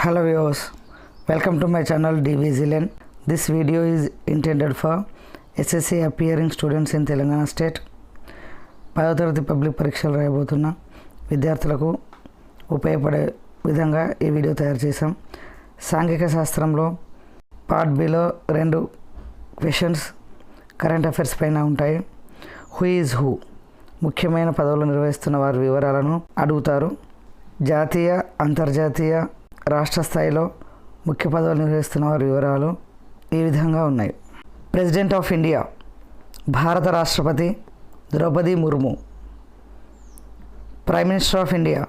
Hello viewers, welcome to my channel DVZLN. This video is intended for SSC appearing students in Telangana State. 10వ తరగతి public పరీక్షలు రాయబోతున్న విద్యార్థులకు ఉపయోగపడే విధంగా ఈ వీడియో తయారు చేశాం. సాంఘిక శాస్త్రంలో part below 2 questions current affairs పైన ఉంటాయి. హూ ఈజ్ హూ, ముఖ్యమైన పదవులు నిర్వహిస్తున్న వారి వివరాలను అడుగుతారు. జాతీయ, అంతర్జాతీయ, రాష్ట్ర స్థాయిలో ముఖ్య పదవులు నిర్వహిస్తున్న వారి వివరాలు ఈ విధంగా ఉన్నాయి. ప్రెసిడెంట్ ఆఫ్ ఇండియా భారత రాష్ట్రపతి Draupadi Murmu. Prime minister of India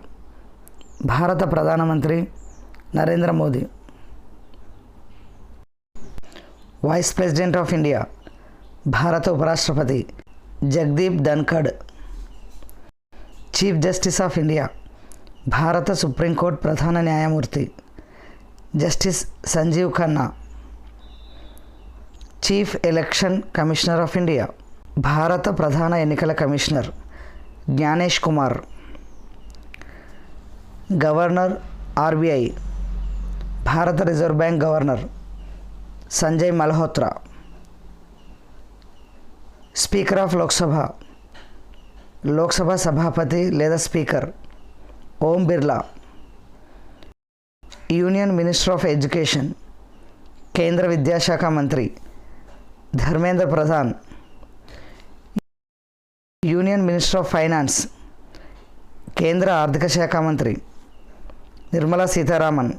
భారత ప్రధానమంత్రి Narendra Modi. Vice president of India భారత ఉపరాష్ట్రపతి Jagdeep Dhankhar. Chief justice of India భారత సుప్రీంకోర్టు ప్రధాన న్యాయమూర్తి justice Sanjiv Khanna. Chief election commissioner of India భారత ప్రధాన ఎన్నికల commissioner Gyanesh Kumar. Governor RBI భారత reserve bank governor Sanjay Malhotra. Speaker of Lok Sabha సభాపతి లేదా speaker Om Birla. Union minister of education కేంద్ర విద్యాశాఖ మంత్రి Dharmendra Pradhan. Union minister of finance కేంద్ర ఆర్థిక శాఖ మంత్రి Nirmala Sitharaman.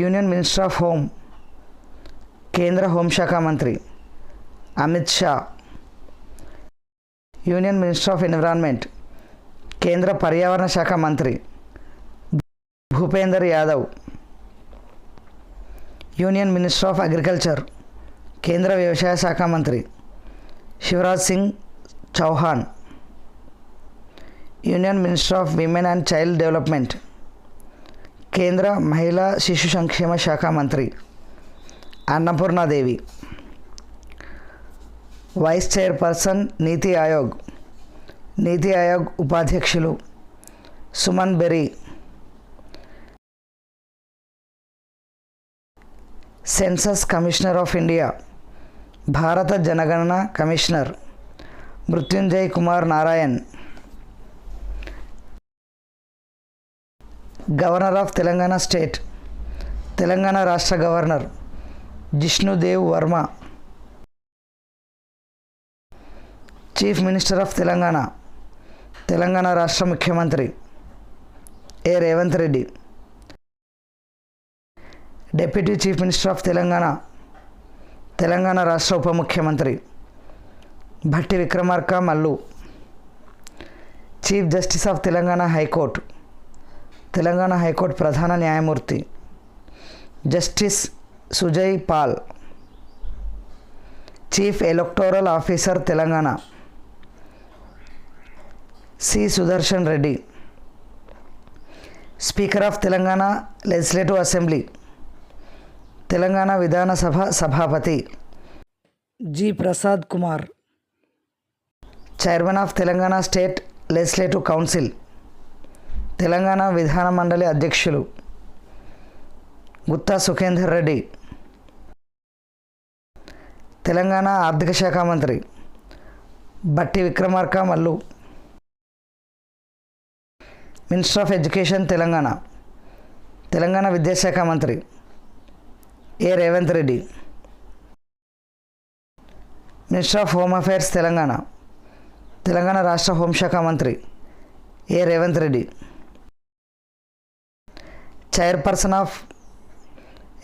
Union minister of home కేంద్ర హోంశాఖ మంత్రి Amit Shah. Union minister of environment కేంద్ర పర్యావరణ శాఖ మంత్రి Bhupender Yadav. Union minister of agriculture కేంద్ర వ్యవసాయ శాఖ మంత్రి Shivraj Singh Chouhan. Union minister of women and child development కేంద్ర మహిళా శిశు సంక్షేమ శాఖ మంత్రి అన్నపూర్ణాదేవి. వైస్ చైర్పర్సన్ నీతి ఆయోగ్ ఉపాధ్యక్షులు Suman Bery. Census commissioner of India భారత జనగణన commissioner Mrityunjay Kumar Narayan. Governor of Telangana state Telangana రాష్ట్ర governor Jishnu Dev Varma. Chief minister of Telangana రాష్ట్ర ముఖ్యమంత్రి A Revanth Reddy. Deputy chief minister of Telangana రాష్ట్ర ఉప ముఖ్యమంత్రి Bhatti Vikramarka Mallu. Chief justice of Telangana high court ప్రధాన న్యాయమూర్తి justice Sujoy Paul. Chief electoral officer Telangana C Sudarshan Reddy. Speaker of Telangana legislative assembly Telangana Vidhan Sabha సభాపతి G Prasad Kumar. Chairman of Telangana state legislative council Telangana విధాన మండలి అధ్యక్షులు గుత్తా సుఖేందర్ రెడ్డి. తెలంగాణ ఆర్థిక శాఖ మంత్రి Bhatti Vikramarka Mallu. Minister of education Telangana విద్యాశాఖ మంత్రి A Revanth Reddy. Minister of home affairs Telangana రాష్ట్ర హోంశాఖ మంత్రి A Revanth Reddy. Chairperson of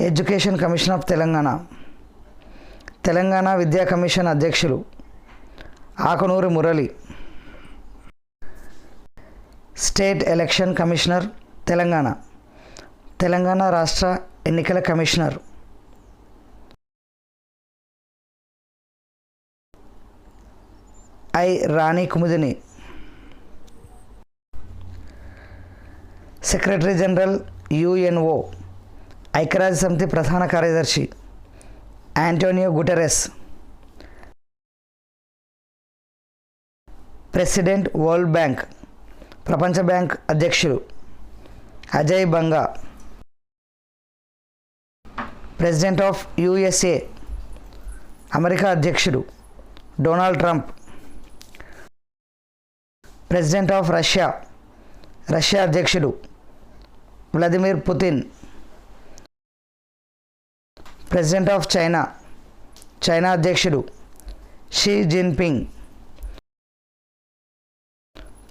education commission of Telangana విద్యా కమిషన్ అధ్యక్షులు Akunuri Murali. State election commissioner Telangana రాష్ట్ర ఎన్నికల commissioner I Rani Kumudini. Secretary general UNO ఐక్యరాజ్య సమితి ప్రధాన కార్యదర్శి Antonio Guterres. President world bank ప్రపంచ బ్యాంక్ అధ్యక్షులు Ajay Banga. President of USA America అధ్యక్షుడు Donald Trump. President of Russia Russia అధ్యక్షుడు Vladimir Putin. President of China China అధ్యక్షుడు Xi Jinping.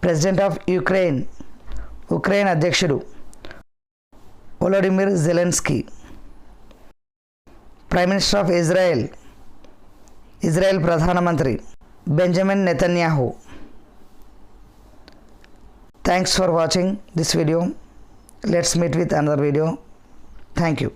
President of Ukraine Ukraine అధ్యక్షుడు Volodymyr Zelenskyy. Prime minister of Israel Israel ప్రధానమంత్రి Benjamin Netanyahu. Thanks for watching this video. Let's meet with another video. Thank you.